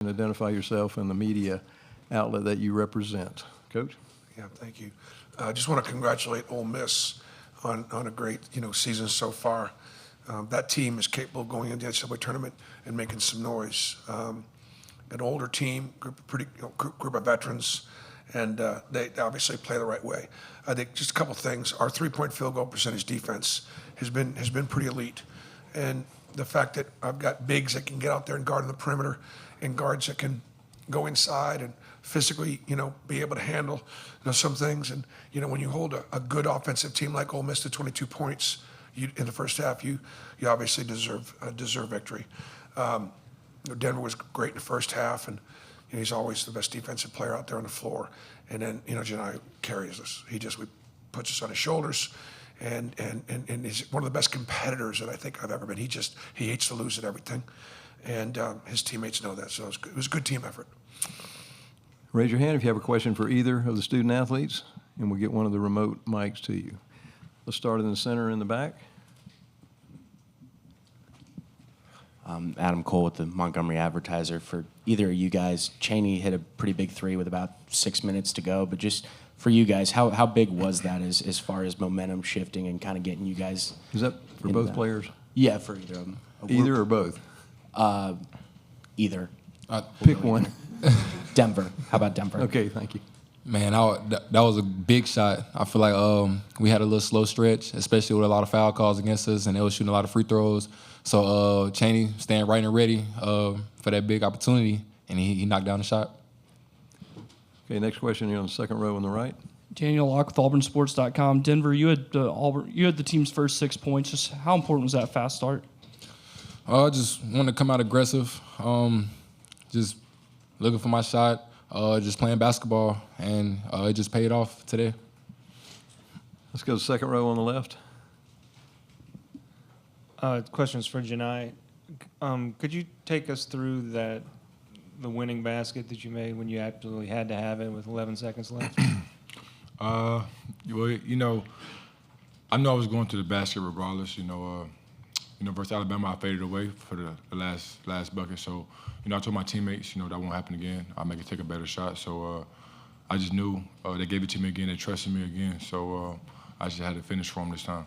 and identify yourself and the media outlet that you represent. Coach? Yeah, thank you. I just want to congratulate Ole Miss on a great, season so far. That team is capable of going into the NCAA tournament and making some noise. An older team, group of veterans, and they obviously play the right way. I think just a couple things. Our three-point field goal percentage defense has been pretty elite, and the fact that I've got bigs that can get out there and guard on the perimeter, and guards that can go inside and physically, be able to handle, some things. And when you hold a good offensive team like Ole Miss to 22 points in the first half, you obviously deserve victory. Denver was great in the first half, and he's always the best defensive player out there on the floor. And then Johni carries us. He puts us on his shoulders, and he's one of the best competitors that I think I've ever been. He hates to lose at everything, and his teammates know that. So it was a good team effort. Raise your hand if you have a question for either of the student athletes, and we'll get one of the remote mics to you. Let's start in the center in the back. Adam Cole with the Montgomery Advertiser. For either of you guys, Cheney hit a pretty big three with about 6 minutes to go, but just for you guys, how big was that as far as momentum shifting and kind of getting you guys? Is that for both players? Yeah, for either of them. Either or both? Either. Pick one. Denver. How about Denver? Okay, thank you. Man, that was a big shot. I feel like we had a little slow stretch, especially with a lot of foul calls against us, and they were shooting a lot of free throws. So Cheney staying right and ready for that big opportunity, and he knocked down the shot. Okay, next question here on the second row on the right. Daniel Locke with AuburnSports.com. Denver, you had the team's first 6 points. Just how important was that fast start? I just wanted to come out aggressive, just looking for my shot, just playing basketball, and it just paid off today. Let's go to the second row on the left. Questions for Johni. Could you take us through the winning basket that you made when you absolutely had to have it with 11 seconds left? Well, I know I was going to the basket regardless. Versus Alabama, I faded away for the last bucket. So, I told my teammates, that won't happen again. I'll make it take a better shot. So I just knew they gave it to me again. They trusted me again. So I just had to finish for them this time.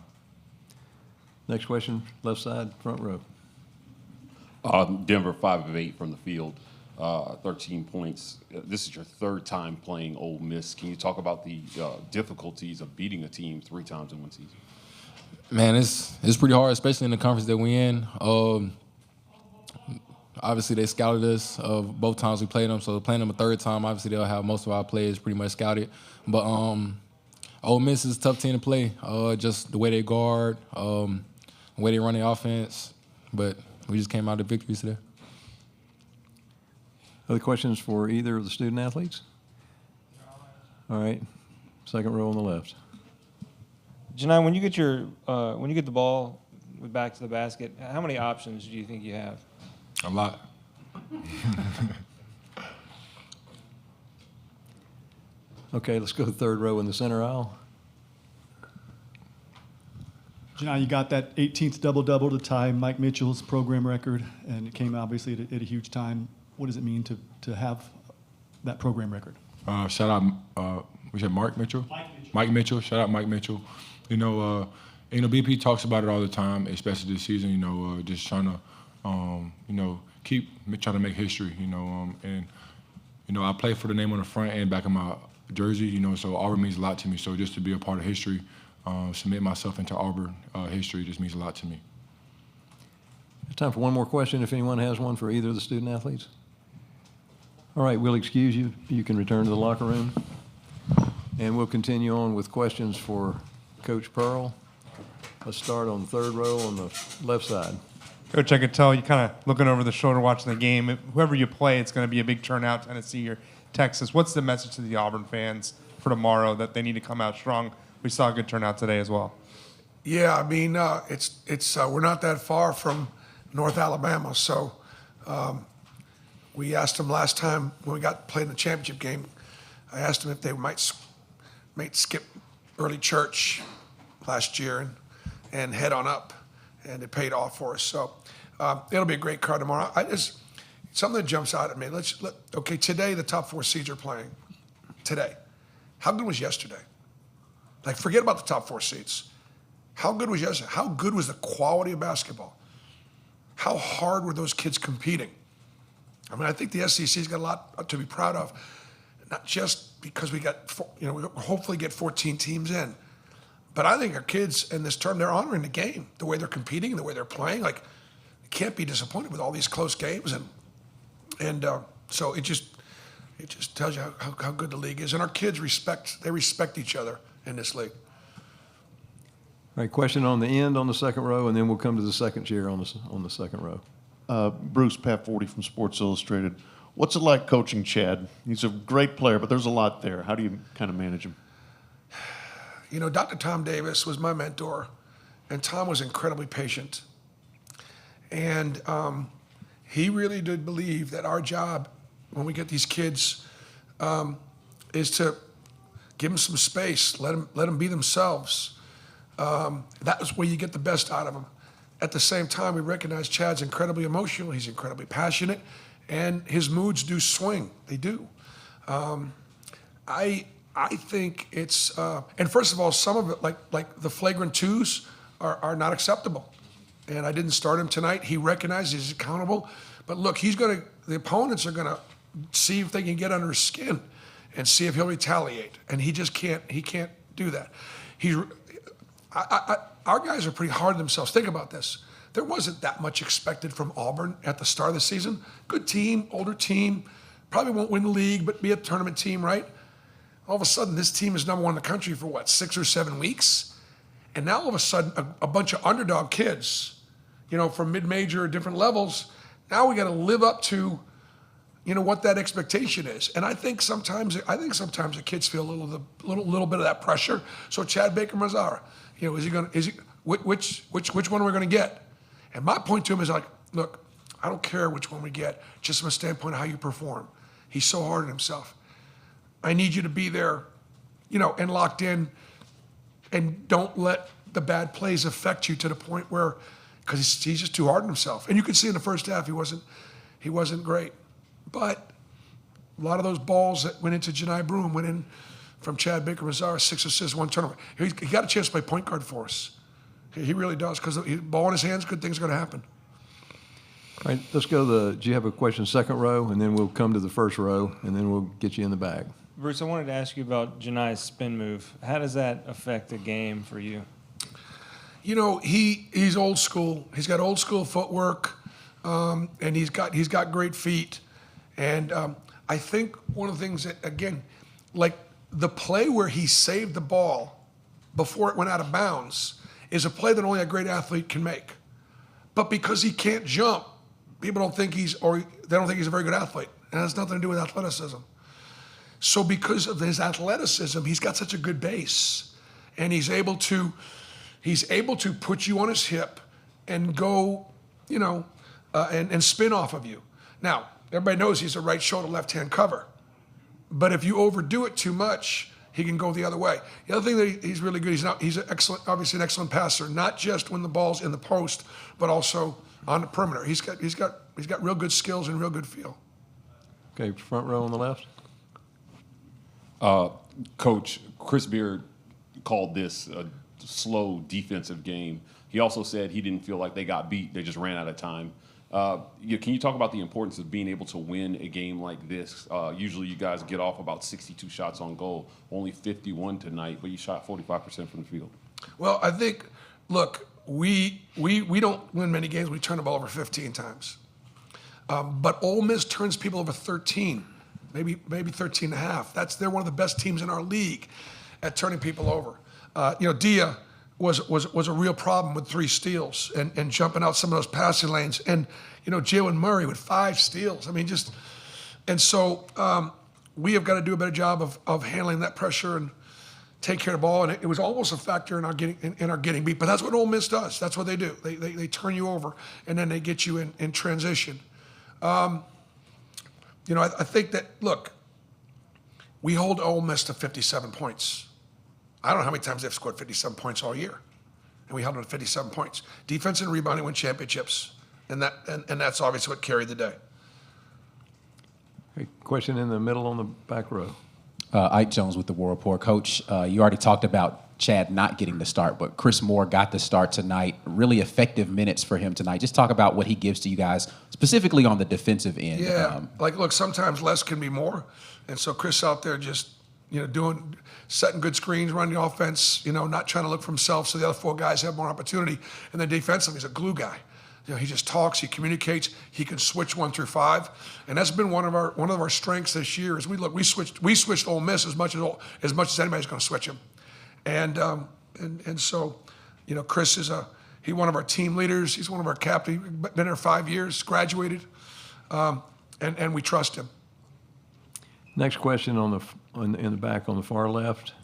Next question, left side, front row. Denver, 5 of 8 from the field, 13 points. This is your third time playing Ole Miss. Can you talk about the difficulties of beating a team 3 times in one season? Man, it's pretty hard, especially in the conference that we're in. Obviously, they scouted us both times we played them, so playing them a third time, obviously they'll have most of our players pretty much scouted. But Ole Miss is a tough team to play, just the way they guard, the way they run the offense. But we just came out of victories today. Other questions for either of the student athletes? All right, second row on the left. Johni, when you get the ball back to the basket, how many options do you think you have? A lot. Okay, let's go to the third row in the center aisle. Johni, you got that 18th double-double to tie Mike Mitchell's program record, and it came obviously at a huge time. What does it mean to have that program record? Shout out, we said Mark Mitchell? Mike Mitchell. Shout out Mike Mitchell. BP talks about it all the time, especially this season, just trying to, keep trying to make history, and, I play for the name on the front and back of my jersey, so Auburn means a lot to me. So just to be a part of history, submit myself into Auburn history just means a lot to me. There's time for one more question if anyone has one for either of the student athletes. All right, we'll excuse you. You can return to the locker room. And we'll continue on with questions for Coach Pearl. Let's start on the third row on the left side. Coach, I could tell you kind of looking over the shoulder watching the game. Whoever you play, it's going to be a big turnout, Tennessee or Texas. What's the message to the Auburn fans for tomorrow that they need to come out strong? We saw a good turnout today as well. Yeah, I mean, it's we're not that far from North Alabama, so we asked them last time when we got played in the championship game. I asked them if they might skip early church last year and head on up, and it paid off for us. So it'll be a great card tomorrow. something that jumps out at me. Okay, today the top 4 seeds are playing. Today. How good was yesterday? Like, forget about the top 4 seeds. How good was yesterday? How good was the quality of basketball? How hard were those kids competing? I mean, I think the SEC's got a lot to be proud of, not just because we hopefully get 14 teams in, but I think our kids in this term, they're honoring the game, the way they're competing, the way they're playing. Like, you can't be disappointed with all these close games, and so it just tells you how good the league is, and our kids respect each other in this league. All right, question on the end on the second row, and then we'll come to the second chair on the second row. Bruce, Pat Forty from Sports Illustrated. What's it like coaching Chad? He's a great player, but there's a lot there. How do you kind of manage him? You know, Dr. Tom Davis was my mentor, and Tom was incredibly patient. And he really did believe that our job, when we get these kids, is to give them some space, let them be themselves. That's where you get the best out of them. At the same time, we recognize Chad's incredibly emotional. He's incredibly passionate, and his moods do swing. They do. I think it's and first of all, some of it, like the flagrant twos, are not acceptable. And I didn't start him tonight. He recognizes he's accountable. But look, the opponents are gonna see if they can get under his skin and see if he'll retaliate. And he just can't. He can't do that. Our guys are pretty hard on themselves. Think about this. There wasn't that much expected from Auburn at the start of the season. Good team, older team, probably won't win the league, but be a tournament team, right? All of a sudden, this team is number 1 in the country for 6 or 7 weeks? And now all of a sudden, a bunch of underdog kids, from mid-major or different levels, now we got to live up to, what that expectation is. And I think sometimes the kids feel a little bit of that pressure. So Chad Baker-Mazara, which one are we going to get? And my point to him is like, look, I don't care which one we get, just from a standpoint of how you perform. He's so hard on himself. I need you to be there, and locked in, and don't let the bad plays affect you to the point where, because he's just too hard on himself. And you could see in the first half he wasn't great. But a lot of those balls that went into Johni Broome went in from Chad Baker-Mazara, 6 assists, 1 turnover. He got a chance to play point guard for us. He really does, because the ball in his hands, good things are going to happen. All right, let's go do you have a question second row, and then we'll come to the first row, and then we'll get you in the bag. Bruce, I wanted to ask you about Johni's spin move. How does that affect the game for you? He's old school. He's got old school footwork, and he's got great feet. And I think one of the things that, again, like the play where he saved the ball before it went out of bounds is a play that only a great athlete can make. But because he can't jump, people don't think they don't think he's a very good athlete. And it has nothing to do with athleticism. So because of his athleticism, he's got such a good base, and he's able to put you on his hip and go, and spin off of you. Now, everybody knows he's a right shoulder, left-hand cover. But if you overdo it too much, he can go the other way. The other thing that he's really good, he's obviously an excellent passer, not just when the ball's in the post, but also on the perimeter. He's got real good skills and real good feel. Okay, front row on the left. Coach, Chris Beard called this a slow defensive game. He also said he didn't feel like they got beat. They just ran out of time. Can you talk about the importance of being able to win a game like this? Usually you guys get off about 62 shots on goal, only 51 tonight, but you shot 45% from the field. Well, I think, look, we don't win many games. We turn the ball over 15 times. But Ole Miss turns people over 13, maybe 13 and a half. They're one of the best teams in our league at turning people over. Dia was a real problem with 3 steals and jumping out some of those passing lanes. And, Jalen Murray with 5 steals. I mean, so we have got to do a better job of handling that pressure and take care of the ball. And it was almost a factor in our getting beat. But that's what Ole Miss does. That's what they do. They turn you over, and then they get you in transition. I think that, look, we hold Ole Miss to 57 points. I don't know how many times they've scored 57 points all year, and we held them to 57 points. Defense and rebounding win championships, and that's obviously what carried the day. Okay, question in the middle on the back row. Ike Jones with the War Report. Coach, you already talked about Chad not getting the start, but Chris Moore got the start tonight. Really effective minutes for him tonight. Just talk about what he gives to you guys, specifically on the defensive end. Yeah, look, sometimes less can be more. And so Chris out there just, setting good screens, running the offense, not trying to look for himself so the other four guys have more opportunity. And then defensively, he's a glue guy. He just talks, he communicates, he can switch 1 through 5, and that's been one of our strengths this year. Is we switched Ole Miss as much as anybody's going to switch him, and so, Chris is one of our team leaders. He's one of our captains. Been there 5 years, graduated, and we trust him. Next question in the back on the far left.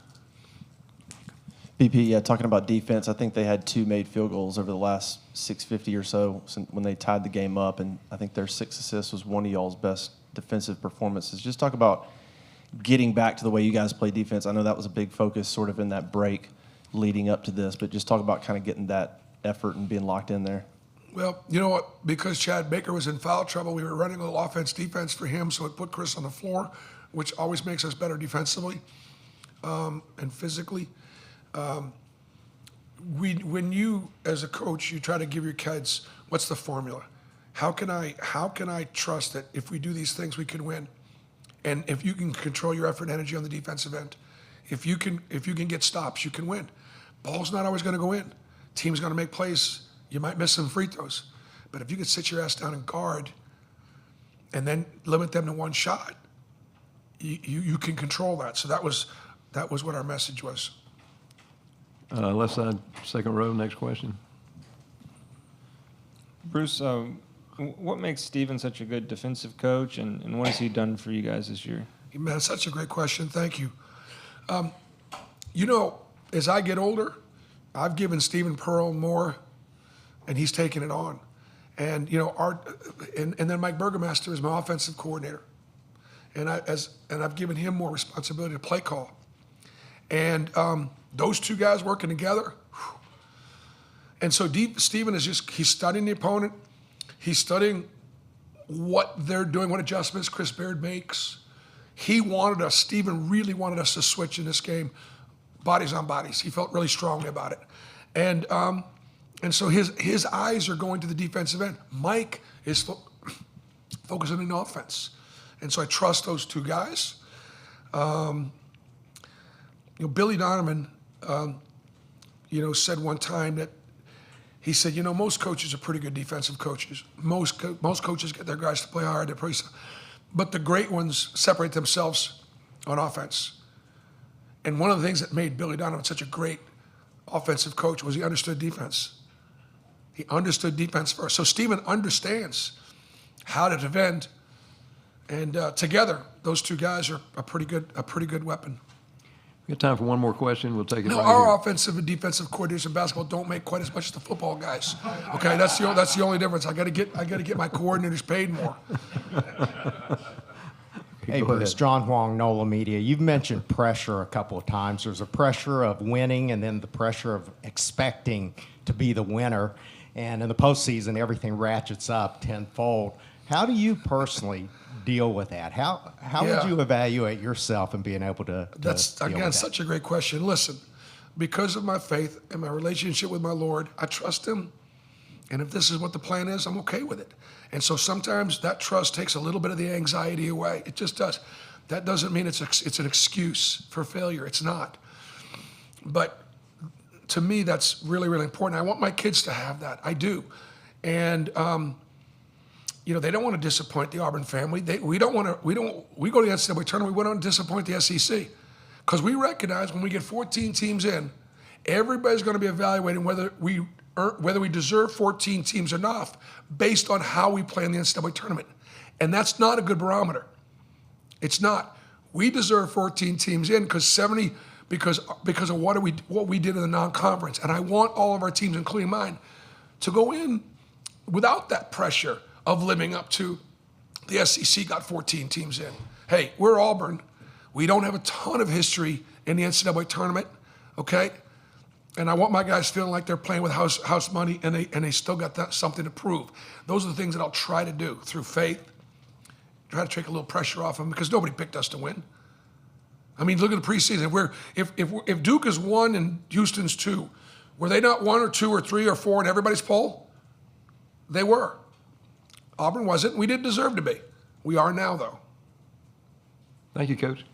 BP, yeah, talking about defense, I think they had 2 made field goals over the last 650 or so when they tied the game up, and I think their 6 assists was one of y'all's best defensive performances. Just talk about getting back to the way you guys play defense. I know that was a big focus sort of in that break leading up to this, but just talk about kind of getting that effort and being locked in there. Well, you know what? Because Chad Baker was in foul trouble, we were running a little offense-defense for him, so it put Chris on the floor, which always makes us better defensively and physically. When you, as a coach, you try to give your kids, what's the formula? How can I trust that if we do these things, we can win? And if you can control your effort and energy on the defensive end, if you can get stops, you can win. Ball's not always going to go in. Team's going to make plays. You might miss some free throws. But if you can sit your ass down and guard and then limit them to 1 shot, you can control that. So that was what our message was. Left side, second row, next question. Bruce, what makes Steven such a good defensive coach, and what has he done for you guys this year? Man, that's such a great question. Thank you. As I get older, I've given Stephen Pearl more, and he's taken it on. And and then Mike Burgomaster is my offensive coordinator, and I've given him more responsibility to play call. And those 2 guys working together, whew. And so Stephen he's studying the opponent. He's studying what they're doing, what adjustments Chris Beard makes. Stephen really wanted us to switch in this game, bodies on bodies. He felt really strongly about it. And so his eyes are going to the defensive end. Mike is focusing on the offense. And so I trust those 2 guys. Billy Donovan, said one time that he said, most coaches are pretty good defensive coaches. Most coaches get their guys to play hard, but the great ones separate themselves on offense. And one of the things that made Billy Donovan such a great offensive coach was he understood defense. He understood defense first. So Stephen understands how to defend, and together those 2 guys are a pretty good weapon. We got time for one more question. We'll take it. No, right our here. offensive and defensive coordinators in basketball don't make quite as much as the football guys. Okay, that's the only difference. I got to get my coordinators paid more. Hey, Bruce, John Huang, NOLA Media. You've mentioned pressure a couple of times. There's a pressure of winning and then the pressure of expecting to be the winner. And in the postseason, everything ratchets up tenfold. How do you personally deal with that? How would you evaluate yourself and being able to That's, deal again, with such a great question. Listen, because of my faith and my relationship with my Lord, I trust him. And if this is what the plan is, I'm okay with it. And so sometimes that trust takes a little bit of the anxiety away. It just does. That doesn't mean it's an excuse for failure. It's not. But to me, that's really, really important. I want my kids to have that. I do. And, they don't want to disappoint the Auburn family. We go to the NCAA tournament, we don't disappoint the SEC. Because we recognize when we get 14 teams in, everybody's going to be evaluating whether we deserve 14 teams or not based on how we play in the NCAA tournament. And that's not a good barometer. It's not. We deserve 14 teams in because of what we did in the non-conference. And I want all of our teams, including mine, to go in without that pressure of living up to the SEC got 14 teams in. Hey, we're Auburn. We don't have a ton of history in the NCAA tournament, okay? And I want my guys feeling like they're playing with house money and they still got something to prove. Those are the things that I'll try to do through faith try to take a little pressure off them because nobody picked us to win. I mean, look at the preseason. If Duke is 1 and Houston's 2, were they not 1 or 2 or 3 or 4 in everybody's poll? They were. Auburn wasn't. We didn't deserve to be. We are now, though. Thank you, Coach.